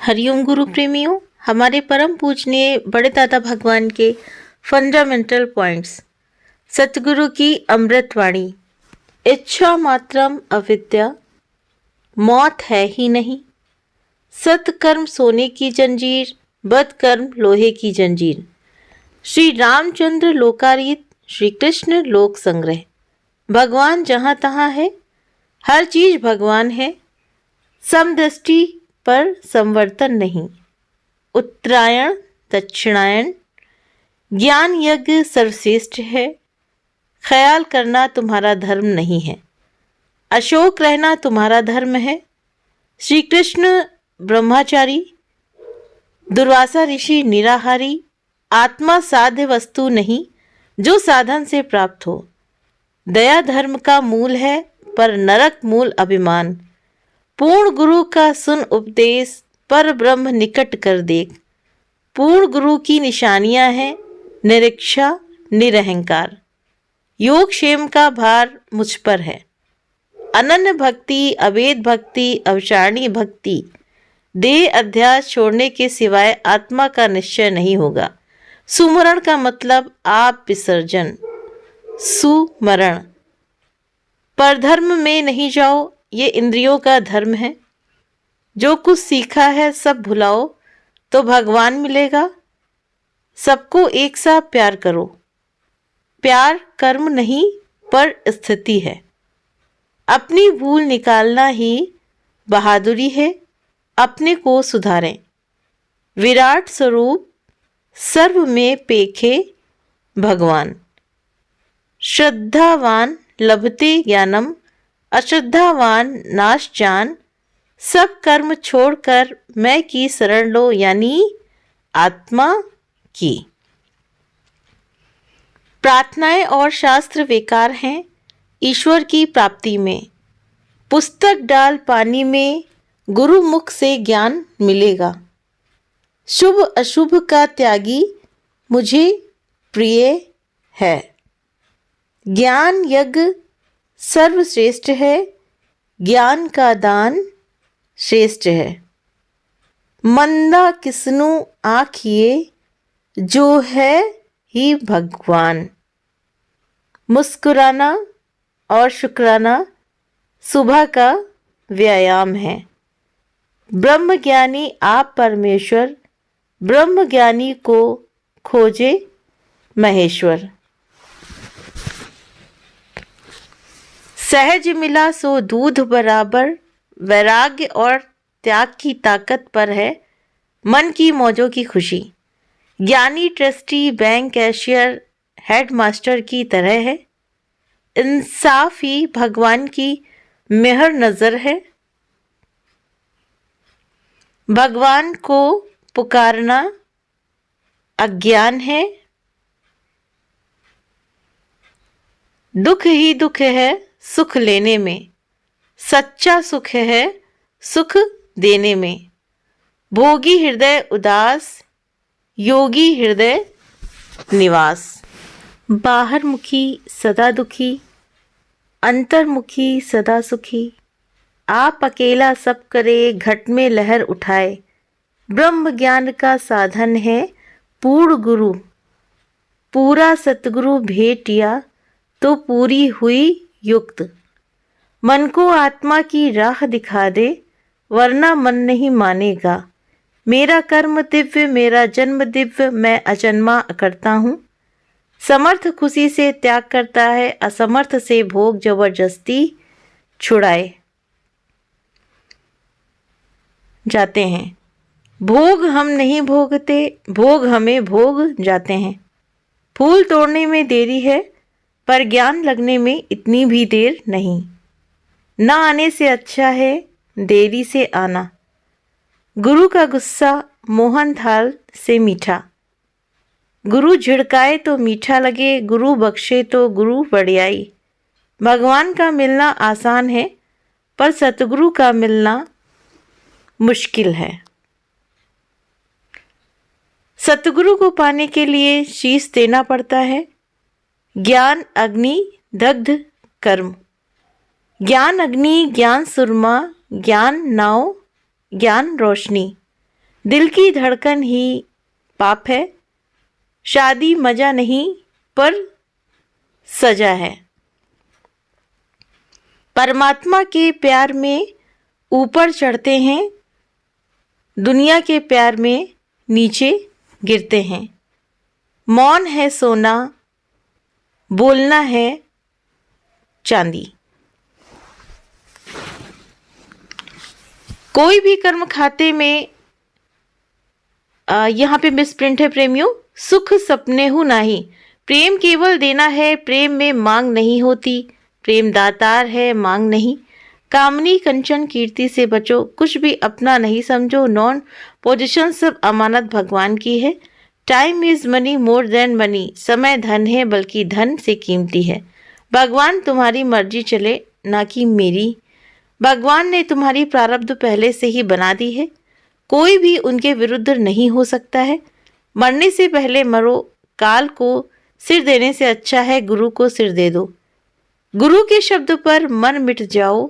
हरिओम गुरु प्रेमियों, हमारे परम पूजनीय बड़े दादा भगवान के फंडामेंटल पॉइंट्स। सतगुरु की अमृत वाणी। इच्छा मात्रम अविद्या, मौत है ही नहीं। सत्कर्म सोने की जंजीर, बदकर्म लोहे की जंजीर। श्री रामचंद्र लोकारित, श्री कृष्ण लोक संग्रह। भगवान जहाँ तहाँ है, हर चीज भगवान है, समदृष्टि पर संवर्तन नहीं। उत्तरायण दक्षिणायन, ज्ञान यज्ञ सर्वश्रेष्ठ है। ख्याल करना तुम्हारा धर्म नहीं है, अशोक रहना तुम्हारा धर्म है। श्री कृष्ण ब्रह्मचारी, दुर्वासा ऋषि निराहारी। आत्मा साध्य वस्तु नहीं जो साधन से प्राप्त हो। दया धर्म का मूल है, पर नरक मूल अभिमान। पूर्ण गुरु का सुन उपदेश, पर ब्रह्म निकट कर देख। पूर्ण गुरु की निशानियां हैं निरीक्षा, निरहंकार। योग क्षेम का भार मुझ पर है। अनन्य भक्ति, अभेद भक्ति, अवसारणी भक्ति। देह अध्यास छोड़ने के सिवाय आत्मा का निश्चय नहीं होगा। सुमरण का मतलब आप विसर्जन, सुमरण। परधर्म में नहीं जाओ, ये इंद्रियों का धर्म है। जो कुछ सीखा है सब भुलाओ तो भगवान मिलेगा। सबको एक सा प्यार करो। प्यार कर्म नहीं पर स्थिति है। अपनी भूल निकालना ही बहादुरी है। अपने को सुधारें। विराट स्वरूप सर्व में पेखे भगवान। श्रद्धावान लभते ज्ञानम, अश्रद्धावान नाश जान। सब कर्म छोड़कर मैं की शरण लो, यानी आत्मा की। प्रार्थनाएं और शास्त्र बेकार हैं ईश्वर की प्राप्ति में। पुस्तक डाल पानी में, गुरु मुख से ज्ञान मिलेगा। शुभ अशुभ का त्यागी मुझे प्रिय है। ज्ञान यज्ञ सर्वश्रेष्ठ है। ज्ञान का दान श्रेष्ठ है। मंदा किसनु आँखिए, जो है ही भगवान। मुस्कुराना और शुक्राना सुबह का व्यायाम है। ब्रह्मज्ञानी आप परमेश्वर, ब्रह्मज्ञानी को खोजे महेश्वर। सहज मिला सो दूध बराबर। वैराग्य और त्याग की ताकत पर है मन की मौजों की खुशी। ज्ञानी ट्रस्टी बैंक कैशियर हेडमास्टर की तरह है। इंसाफ ही भगवान की मेहर नजर है। भगवान को पुकारना अज्ञान है। दुख ही दुख है सुख लेने में। सच्चा सुख है सुख देने में। भोगी हृदय उदास, योगी हृदय निवास। बाहरमुखी सदा दुखी, अंतर्मुखी सदा सुखी। आप अकेला सब करे, घट में लहर उठाए। ब्रह्म ज्ञान का साधन है पूर्ण गुरु। पूरा सतगुरु भेटिया तो पूरी हुई युक्त। मन को आत्मा की राह दिखा दे, वरना मन नहीं मानेगा। मेरा कर्म दिव्य, मेरा जन्म दिव्य, मैं अजन्मा करता हूँ। समर्थ खुशी से त्याग करता है, असमर्थ से भोग जबरदस्ती छुड़ाए जाते हैं। भोग हम नहीं भोगते, भोग हमें भोग जाते हैं। फूल तोड़ने में देरी है, पर ज्ञान लगने में इतनी भी देर नहीं। न आने से अच्छा है देरी से आना। गुरु का गुस्सा मोहन थाल से मीठा। गुरु झिड़काए तो मीठा लगे, गुरु बख्शे तो गुरु बढ़ियाई। भगवान का मिलना आसान है, पर सतगुरु का मिलना मुश्किल है। सतगुरु को पाने के लिए शीश देना पड़ता है। ज्ञान अग्नि दग्ध कर्म। ज्ञान अग्नि, ज्ञान सुरमा, ज्ञान नाव, ज्ञान रोशनी। दिल की धड़कन ही पाप है, शादी मजा नहीं पर सजा है। परमात्मा के प्यार में ऊपर चढ़ते हैं, दुनिया के प्यार में नीचे गिरते हैं। मौन है सोना, बोलना है चांदी। कोई भी कर्म खाते में यहाँ पे मिसप्रिंट है प्रेमियों। सुख सपने हूँ नाही, प्रेम केवल देना है, प्रेम में मांग नहीं होती, प्रेम दातार है मांग नहीं। कामनी कंचन कीर्ति से बचो, कुछ भी अपना नहीं समझो, नॉन पोजीशन सब अमानत भगवान की है। Time is money more than money, समय धन है बल्कि धन से कीमती है। भगवान तुम्हारी मर्जी चले ना कि मेरी, भगवान ने तुम्हारी प्रारब्ध पहले से ही बना दी है, कोई भी उनके विरुद्ध नहीं हो सकता है। मरने से पहले मरो, काल को सिर देने से अच्छा है गुरु को सिर दे दो। गुरु के शब्द पर मन मिट जाओ,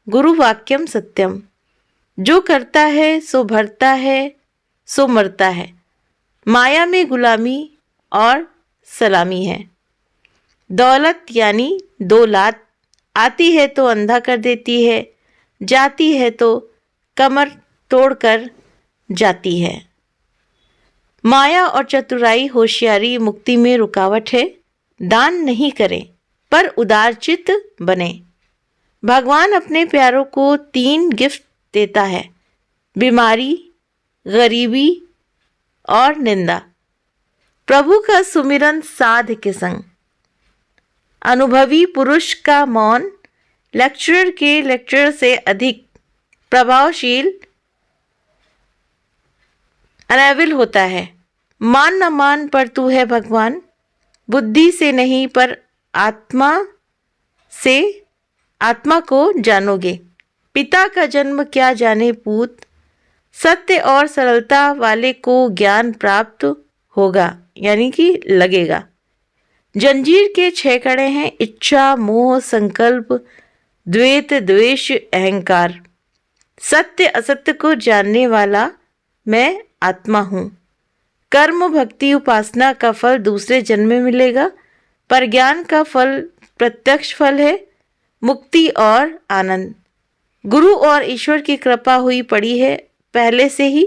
गुरु वाक्यम सत्यम। जो करता है सो भरता है सो मरता है, माया में गुलामी और सलामी है। दौलत यानी दौलत आती है तो अंधा कर देती है, जाती है तो कमर तोड़कर जाती है। माया और चतुराई होशियारी मुक्ति में रुकावट है। दान नहीं करें पर उदारचित बने। भगवान अपने प्यारों को 3 गिफ्ट देता है, बीमारी, गरीबी और निंदा। प्रभु का सुमिरन साध के संग। अनुभवी पुरुष का मौन लेक्चरर के लेक्चर से अधिक प्रभावशील अनैविल होता है। मान न मान पर तू है भगवान, बुद्धि से नहीं पर आत्मा से आत्मा को जानोगे। पिता का जन्म क्या जाने पूत, सत्य और सरलता वाले को ज्ञान प्राप्त होगा यानी कि लगेगा। जंजीर के 6 कड़े हैं, इच्छा, मोह, संकल्प, द्वेत, द्वेष, अहंकार। सत्य असत्य को जानने वाला मैं आत्मा हूँ। कर्म, भक्ति, उपासना का फल दूसरे जन्म में मिलेगा, पर ज्ञान का फल प्रत्यक्ष फल है, मुक्ति और आनंद। गुरु और ईश्वर की कृपा हुई पड़ी है पहले से ही,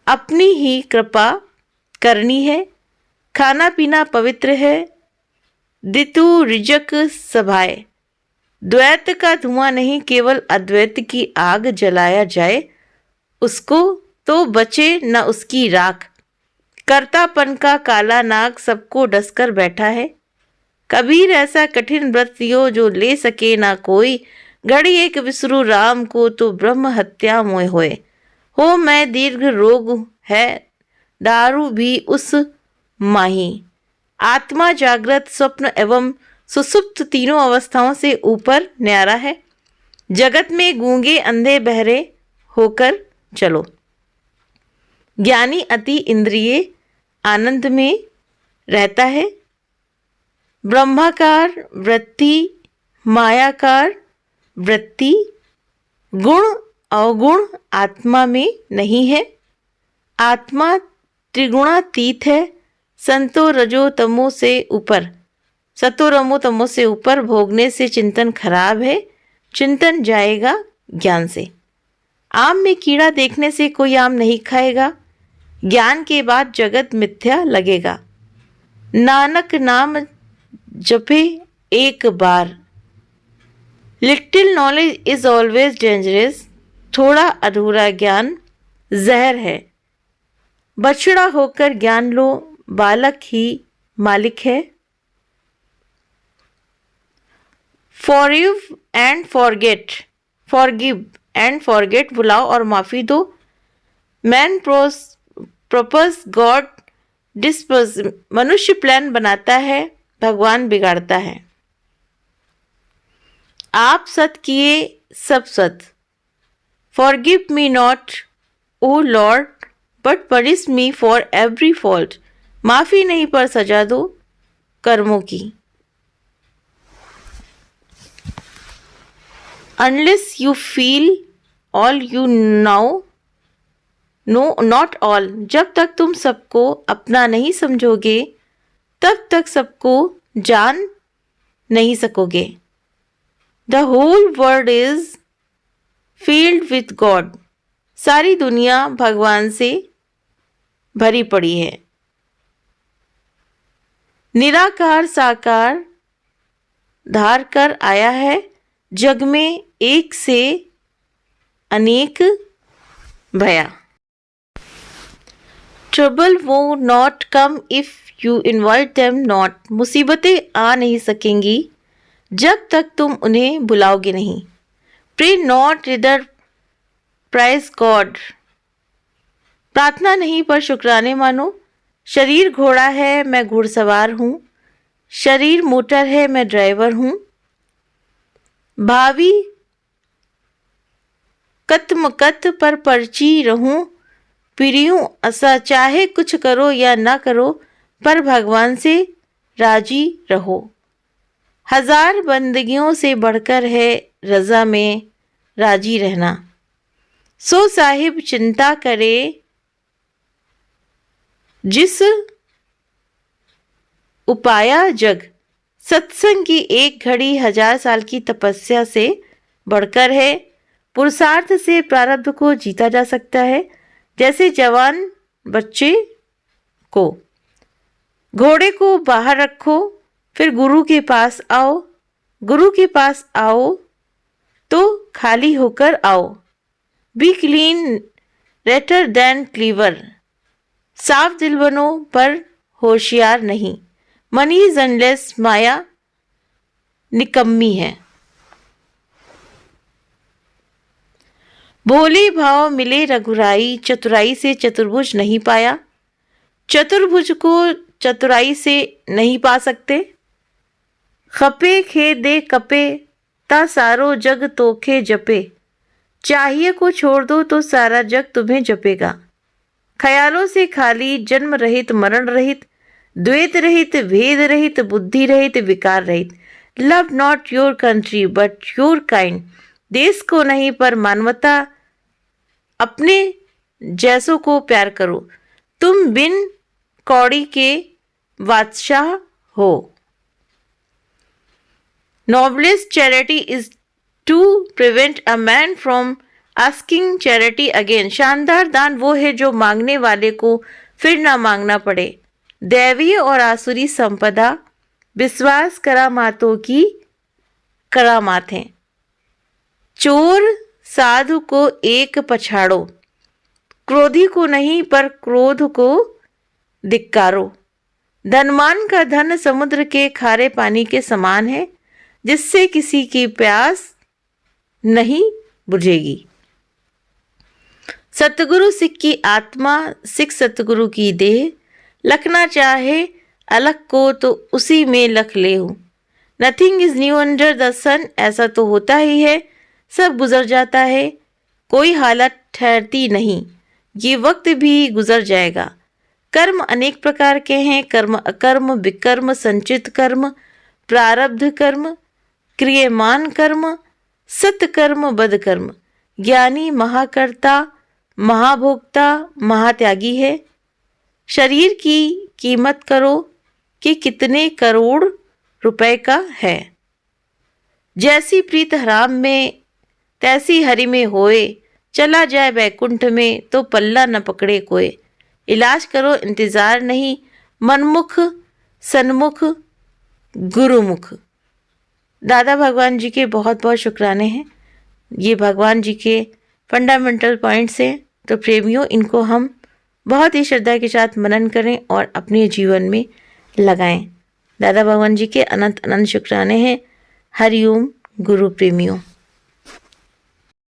अपनी ही कृपा करनी है। खाना पीना पवित्र है, दितु रिजक सभाए। द्वैत का धुआं नहीं, केवल अद्वैत की आग जलाया जाए उसको तो बचे न उसकी राख। कर्तापन का काला नाग सबको डसकर बैठा है। कबीर ऐसा कठिन व्रत लियो जो ले सके ना कोई, घड़ी एक विसरु राम को तो ब्रह्म हत्या मोय होए। हो मैं दीर्घ रोग है दारू भी उस माही। आत्मा जागृत, स्वप्न एवं सुसुप्त तीनों अवस्थाओं से ऊपर न्यारा है। जगत में गूंगे अंधे बहरे होकर चलो। ज्ञानी अति इंद्रिय आनंद में रहता है। ब्रह्माकार वृत्ति, मायाकार वृत्ति, गुण अवगुण आत्मा में नहीं है। आत्मा त्रिगुणातीत है। संतो रजो तमो से ऊपर, सतो रमो तमो से ऊपर भोगने से चिंतन खराब है। चिंतन जाएगा ज्ञान से। आम में कीड़ा देखने से कोई आम नहीं खाएगा। ज्ञान के बाद जगत मिथ्या लगेगा। नानक नाम जपे एक बार। Little knowledge is always dangerous. थोड़ा अधूरा ज्ञान जहर है। बछड़ा होकर ज्ञान लो, बालक ही मालिक है। Forgive and forget, forgive and forget, भुलाओ और माफी दो। मैन प्रपोज गॉड डिस्पोज, मनुष्य प्लान बनाता है, भगवान बिगाड़ता है। आप सत किए सब सत। Forgive me not O lord but punish me for every fault. माफी नहीं पर सजा दो कर्मों की। Unless you feel all you now know not all, जब तक तुम सबको अपना नहीं समझोगे तब तक सबको जान नहीं सकोगे। The whole world is filled with God, सारी दुनिया भगवान से भरी पड़ी है। निराकार साकार धार कर आया है, जग में एक से अनेक भया। ट्रबल वो not come if you invite them not, मुसीबतें आ नहीं सकेंगी जब तक तुम उन्हें बुलाओगे नहीं। प्रे नॉट रिदर प्राइज गॉड, प्रार्थना नहीं पर शुक्राने मानो। शरीर घोड़ा है मैं घुड़सवार हूँ, शरीर मोटर है मैं ड्राइवर हूँ। भावी कत्मकत पर पर्ची रहूं, प्रियूं असा, चाहे कुछ करो या ना करो पर भगवान से राजी रहो। हजार बंदगियों से बढ़कर है रजा में राजी रहना। सो साहिब चिंता करे जिस उपाया जग, सत्संग की एक घड़ी 1000 साल की तपस्या से बढ़कर है। पुरुषार्थ से प्रारब्ध को जीता जा सकता है, जैसे जवान बच्चे को। घोड़े को बाहर रखो फिर गुरु के पास आओ, गुरु के पास आओ तो खाली होकर आओ। Be clean rather than clever, साफ दिल बनो पर होशियार नहीं। मनी इज अनलेस, माया निकम्मी है। भोले भाव मिले रघुराई, चतुराई से चतुर्भुज नहीं पाया। चतुर्भुज को चतुराई से नहीं पा सकते। खपे खे दे कपे ता सारो जग तोखे जपे, चाहिए को छोड़ दो तो सारा जग तुम्हें जपेगा। ख्यालों से खाली, जन्म रहित मरण रहित, द्वैत रहित भेद रहित, बुद्धि रहित विकार रहित। Love not your country but your kind, देश को नहीं पर मानवता अपने जैसों को प्यार करो। तुम बिन कौड़ी के बादशाह हो। Noblest charity is to prevent a man from asking charity again, शानदार दान वो है जो मांगने वाले को फिर ना मांगना पड़े। दैवीय और आसुरी संपदा विश्वास करामातों की करामात हैं। चोर साधु को एक पछाड़ो, क्रोधी को नहीं पर क्रोध को धिक्कारो। धनवान का धन समुद्र के खारे पानी के समान है, जिससे किसी की प्यास नहीं बुझेगी। सतगुरु सिख की आत्मा, सिख सतगुरु की देह, लखना चाहे अलग को तो उसी में लख ले हूँ। Nothing is new under the sun, ऐसा तो होता ही है, सब गुजर जाता है, कोई हालत ठहरती नहीं, ये वक्त भी गुजर जाएगा। कर्म अनेक प्रकार के हैं, कर्म अकर्म, विकर्म, संचित कर्म, प्रारब्ध कर्म, क्रियमान कर्म, सत्कर्म, बदकर्म। ज्ञानी महाकर्ता, महाभोक्ता, महात्यागी है। शरीर की कीमत करो कि कितने करोड़ रुपए का है। जैसी प्रीत हराम में तैसी हरि में होए, चला जाए बैकुंठ में तो पल्ला न पकड़े कोई। इलाज करो इंतजार नहीं, मनमुख सन्मुख गुरुमुख। दादा भगवान जी के बहुत बहुत शुक्राने हैं। ये भगवान जी के फंडामेंटल पॉइंट्स हैं, तो प्रेमियों इनको हम बहुत ही श्रद्धा के साथ मनन करें और अपने जीवन में लगाएं। दादा भगवान जी के अनंत अनंत शुक्राने हैं। हरिओम गुरु प्रेमियों।